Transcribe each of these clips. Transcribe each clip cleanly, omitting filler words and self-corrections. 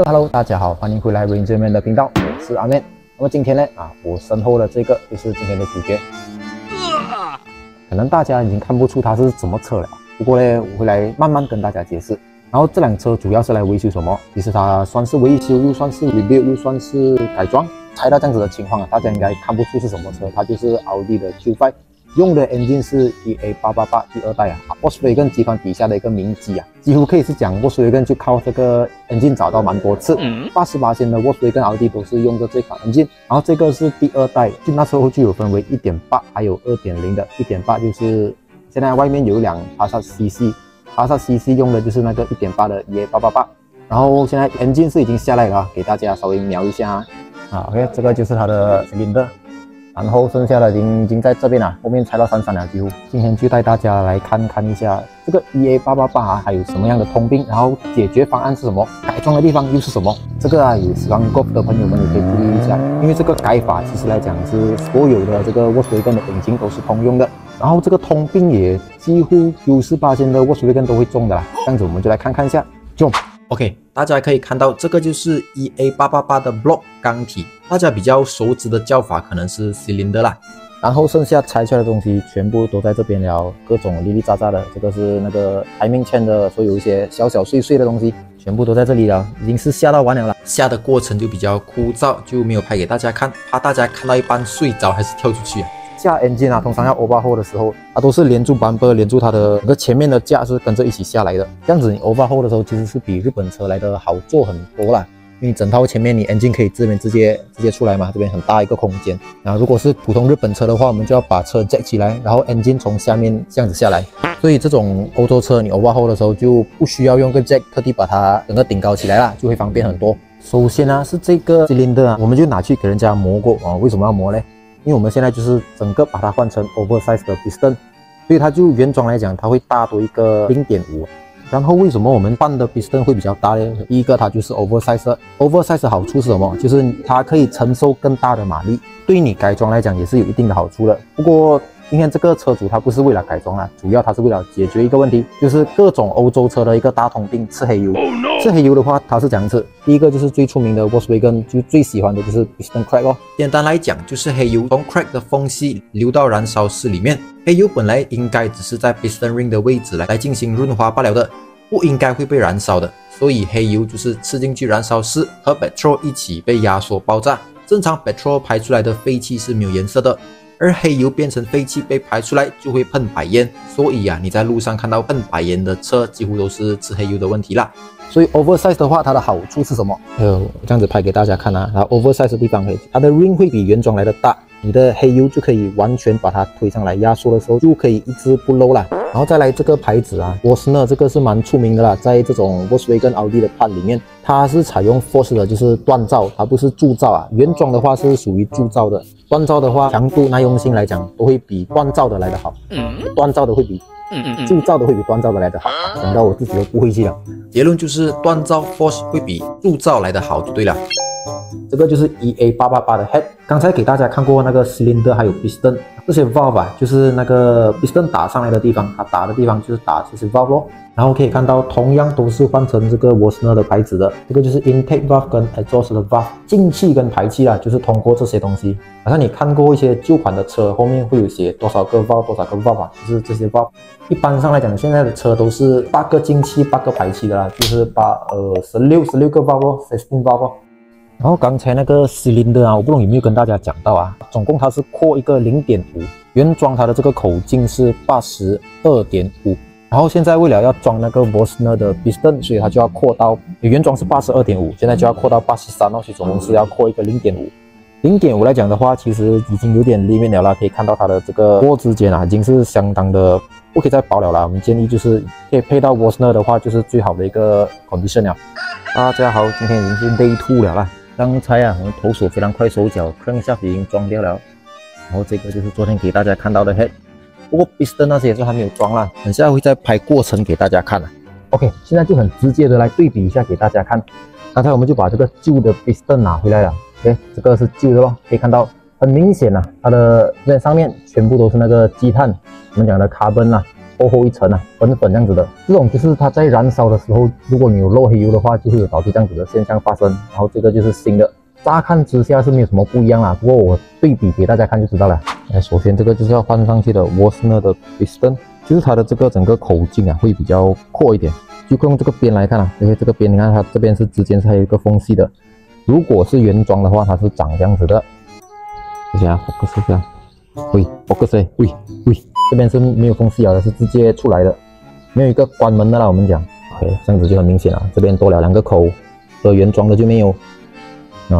Hello， 大家好，欢迎回来 Rangerman 的频道，我是阿面。那么今天呢，我身后的这个就是今天的主角。可能大家已经看不出它是什么车了，不过呢，我会来慢慢跟大家解释。然后这辆车主要是来维修什么？其实它算是维修，又算是 rebuild， 又算是改装。猜到这样子的情况大家应该看不出是什么车，它就是奥迪的 Q5。用的 engine 是 EA888第二代Volkswagen 集团底下的一个名机几乎可以是讲 Volkswagen 就靠这个 engine 找到蛮多次，88%的 Volkswagen 奥迪都是用的这款 engine， 然后这个是第二代，就那时候就有分为 1.8 还有 2.0 的， 1.8 就是现在外面有一辆帕萨 CC， 帕萨 CC 用的就是那个 1.8 的 EA888， 然后现在 engine 是已经下来了，给大家稍微瞄一下OK， 这个就是它的 cylinder。然后剩下的已经在这边了，后面拆到33了几乎。今天就带大家来看一下这个 EA888还有什么样的通病，然后解决方案是什么，改装的地方又是什么。这个有喜欢 Golf 的朋友们也可以注意一下，因为这个改法其实来讲是所有的这个 Volkswagen 的引擎都是通用的，然后这个通病也几乎98%的 Volkswagen 都会中的啦。这样子我们就来看一下，就。OK， 大家可以看到这个就是 EA888 的 block 钢体，大家比较熟知的叫法可能是 cylinder 啦。然后剩下拆出来的东西全部都在这边了，各种哩哩杂杂的，这个是那个台面圈的，所以有一些小碎碎的东西全部都在这里了，已经是下到完了啦。下的过程就比较枯燥，就没有拍给大家看，怕大家看到一半睡着还是跳出去下 engine 通常要 overhaul 的时候，它都是连住bumper，连住它的整个前面的架是跟着一起下来的。这样子你 overhaul 的时候，其实是比日本车来的好做很多啦。因为整套前面你 engine 可以这边直接出来嘛，这边很大一个空间。然后如果是普通日本车的话，我们就要把车 jack 起来，然后 engine 从下面这样子下来。所以这种欧洲车你 overhaul 的时候就不需要用个 jack 特地把它整个顶高起来啦，就会方便很多。首先是这个 cylinder 我们就拿去给人家磨过为什么要磨呢？因为我们现在就是整个把它换成 oversize 的 piston， 所以它就原装来讲，它会大多一个 0.5。然后为什么我们换的 piston 会比较大呢？第一个它就是 oversize。oversize 的好处是什么？就是它可以承受更大的马力，对你改装来讲也是有一定的好处的。不过今天这个车主他不是为了改装啦，主要他是为了解决一个问题，就是各种欧洲车的一个大通病，吃黑油。吃黑油的话，它是这样子，第一个就是最出名的 Volkswagen 就最喜欢的就是 piston crack 简单来讲就是黑油从 crack 的缝隙流到燃烧室里面。黑油本来应该只是在 piston ring 的位置来进行润滑罢了的，不应该会被燃烧的，所以黑油就是吃进去燃烧室和 petrol 一起被压缩爆炸。正常 petrol 排出来的废气是没有颜色的，而黑油变成废气被排出来就会喷白烟，所以你在路上看到喷白烟的车几乎都是吃黑油的问题啦。所以 oversize 的话，它的好处是什么？这样子拍给大家看它 oversize 的地方它的 ring 会比原装来的大，你的黑油就可以完全把它推上来，压缩的时候就可以一直不漏啦。然后再来这个牌子Bosner 这个是蛮出名的啦，在这种 Volkswagen 奥迪的 part 里面，它是采用 force 的，就是锻造，它不是铸造原装的话是属于铸造的，锻造的话强度耐用性来讲都会比锻造的来得好，锻造的会比铸造的会比锻造的来得好，讲到我自己都不会记了。结论就是锻造 force 会比铸造来得好就对了。这个就是 EA888 的 head， 刚才给大家看过那个 cylinder 还有 piston， 这些 valve 就是那个 piston 打上来的地方，它打的地方就是打这些 valve 然后可以看到同样都是换成这个 Bosner 的牌子的，这个就是 intake valve 跟 exhaust 的 valve， 进气跟排气就是通过这些东西。好像你看过一些旧款的车后面会有写多少个 valve 多少个 valve 就是这些 valve。一般上来讲现在的车都是8个进气8个排气的啦，就是16个 valve 16 valve。然后刚才那个 cylinder我不懂有没有跟大家讲到总共它是扩一个 0.5， 原装它的这个口径是 82.5， 然后现在为了要装那个 Bosner 的 piston， 所以它就要扩到原装是 82.5， 现在就要扩到83所以总共是要扩一个 0.5。 0.5 来讲的话，其实已经有点 limit 了啦，可以看到它的这个波之间已经是相当的不可以再薄了啦。我们建议就是可以配到 Bosner 的话，就是最好的一个 condition 了。大家好，今天已经是 day 2了啦。刚才我们投手非常快手脚 crankshaft 已经装掉了，然后这个就是昨天给大家看到的 head， 不过 piston 那些也是还没有装啦，等下会再拍过程给大家看OK， 现在就很直接的来对比一下给大家看。刚才我们就把这个旧的 piston 拿回来了，OK， 这个是旧的咯，可以看到很明显它的在上面全部都是那个积碳，我们讲的 carbon 厚厚一层啊，粉粉这样子的。这种就是它在燃烧的时候，如果你有漏黑油的话，就会有导致这样子的现象发生。然后这个就是新的，乍看之下是没有什么不一样啦，不过我对比给大家看就知道了。首先这个就是要换上去的 Wasner 的 piston， 就是它的这个整个口径啊会比较阔一点。就用这个边来看啊，因为这个边你看它这边是之间是还有一个缝隙的。如果是原装的话，它是长这样子的。等一下 ，focus 一下，喂 ，focus， 喂，这边是没有缝隙的，是直接出来的，没有一个关门的啦。我们讲 ，OK， 这样子就很明显了。这边多了2个口，而原装的就没有。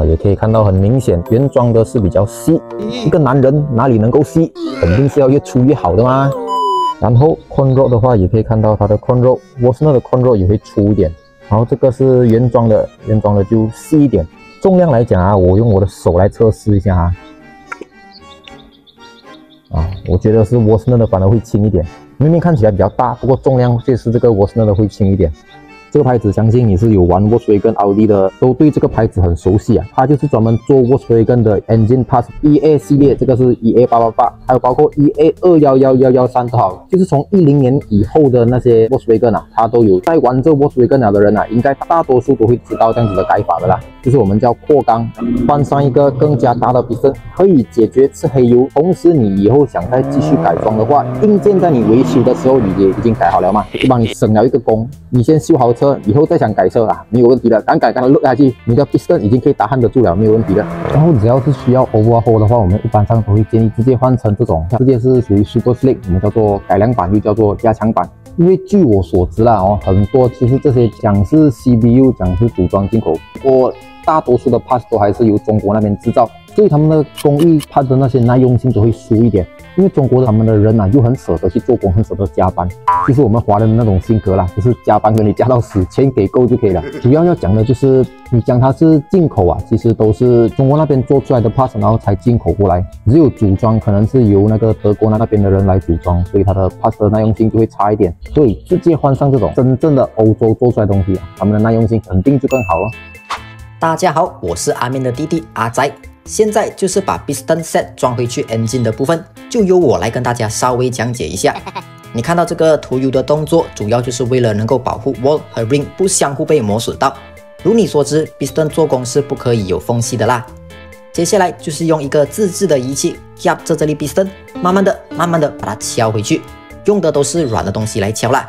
也可以看到很明显，原装的是比较细。一个男人哪里能够细，肯定是要越粗越好的嘛。然后 corn rod 的话，也可以看到它的 corn rod，Wasner 的 corn rod 也会粗一点。然后这个是原装的就细一点。重量来讲啊，我用我的手来测试一下我觉得是 Wasner 的反而会轻一点，明明看起来比较大，不过重量确实这个 Wasner 的会轻一点。这个牌子相信你是有玩 Volkswagen Audi 的，都对这个牌子很熟悉啊。它就是专门做 Volkswagen 的 Engine Parts EA 系列，这个是 EA888， 还有包括 EA211113都好，就是从10年以后的那些 Volkswagen 它都有在玩这 Volkswagen 的人应该大多数都会知道这样子的改法的啦。就是我们叫扩缸，换上一个更加大的piston，可以解决吃黑油。同时你以后想再继续改装的话，硬件在你维修的时候你也已经改好了嘛，就帮你省了一个工。你先修好车，以后再想改车没有问题的，敢改落下去，你的 piston 已经可以打handle得住了，没有问题的。然后只要是需要 overhaul 的话，我们一般上都会建议直接换成这种，直接是属于 Super Slick， 我们叫做改良版，又叫做加强版。因为据我所知啦很多其实这些讲是 CBU， 讲是组装进口，不过大多数的 parts 都还是由中国那边制造，所以他们的工艺 parts 的那些耐用性都会输一点。因为中国的他们的人又很舍得去做工，很舍得加班，就是我们华人的那种性格啦，就是加班跟你加到死，钱给够就可以了。主要要讲的就是你讲它是进口其实都是中国那边做出来的 parts， 然后才进口过来，只有组装可能是由那个德国那边的人来组装，所以它的 parts 的耐用性就会差一点。所以直接换上这种真正的欧洲做出来的东西他们的耐用性肯定就更好了。大家好，我是阿面的弟弟阿仔。现在就是把 piston set 装回去 engine 的部分，就由我来跟大家稍微讲解一下。你看到这个涂油的动作，主要就是为了能够保护 wall 和 ring 不相互被磨损到。如你所知 ，piston 做工是不可以有缝隙的啦。接下来就是用一个自制的仪器夹着这粒 piston， 慢慢的把它敲回去，用的都是软的东西来敲啦。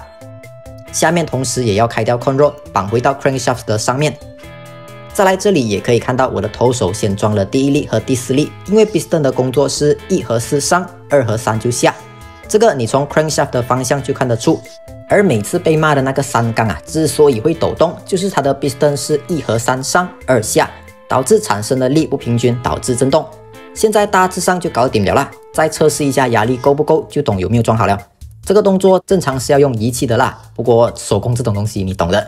下面同时也要开掉 corn rod， 绑回到 crankshaft 的上面。再来这里也可以看到我的头手先装了第1粒和第4粒，因为 piston 的工作是1和4上，2和3就下，这个你从 crankshaft 的方向就看得出。而每次被骂的那个3缸之所以会抖动，就是它的 piston 是1和3上，2下，导致产生的力不平均，导致震动。现在大致上就搞定了啦，再测试一下压力够不够，就懂有没有装好了。这个动作正常是要用仪器的啦，不过手工这种东西你懂的，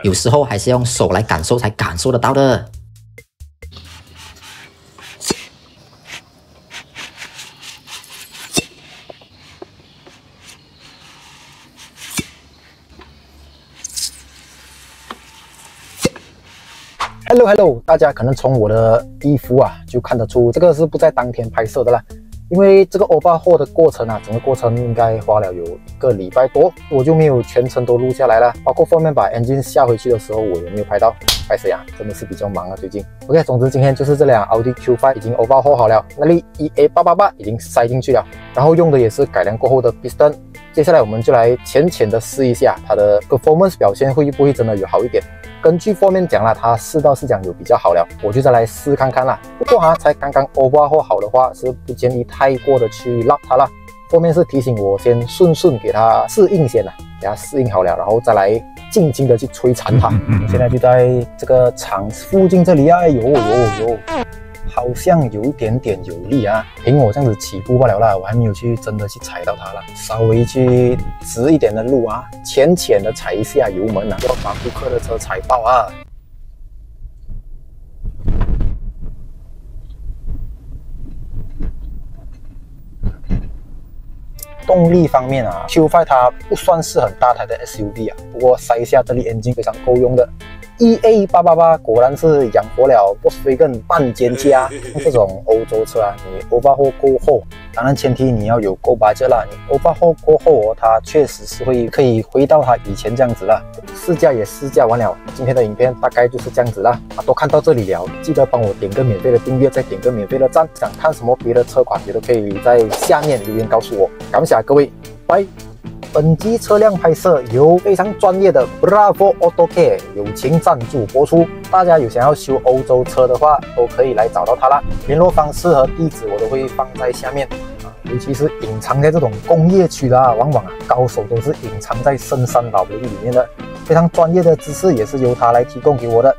有时候还是用手来感受才感受得到的。Hello， 大家可能从我的衣服就看得出，这个是不在当天拍摄的啦。因为这个overhaul的过程整个过程应该花了有1个礼拜多，我就没有全程都录下来了。包括后面把 engine 下回去的时候，我也没有拍到。拍谁真的是比较忙最近。OK， 总之今天就是这辆 Audi Q5 已经 overhaul 好了，那粒 EA888 已经塞进去了，然后用的也是改良过后的 piston。接下来我们就来浅的试一下它的 performance 表现会不会真的有好一点。根据方面讲啦，它试到是讲有比较好了，我就再来试看看啦。不过才刚刚 overhaul 好的话，是不建议太过的去拉它啦。后面是提醒我先顺给它适应先给它适应好了，然后再来静静的去摧残它。现在就在这个厂附近这里有。好像有一点有力凭我这样子起步罢了啦，我还没有去真的去踩到它啦。稍微去直一点的路浅的踩一下油门不要把顾客的车踩爆动力方面Q5 它不算是很大台的 SUV不过塞一下这里 engine 非常够用的。EA888果然是养活了 Volkswagen 半间家。像这种欧洲车啊，你 overhaul 过后，当然前提你要有够 budget 啦。你 overhaul 过后哦，它确实是可以回到它以前这样子啦。试驾也试驾完了，今天的影片大概就是这样子啦。都看到这里了，记得帮我点个免费的订阅，再点个免费的赞。想看什么别的车款，也都可以在下面留言告诉我。感谢各位，拜。本集车辆拍摄由非常专业的 Bravo Auto Care 友情赞助播出。大家有想要修欧洲车的话，都可以来找到他啦。联络方式和地址我都会放在下面。尤其是隐藏在这种工业区的往往高手都是隐藏在深山老林里面的。非常专业的知识也是由他来提供给我的。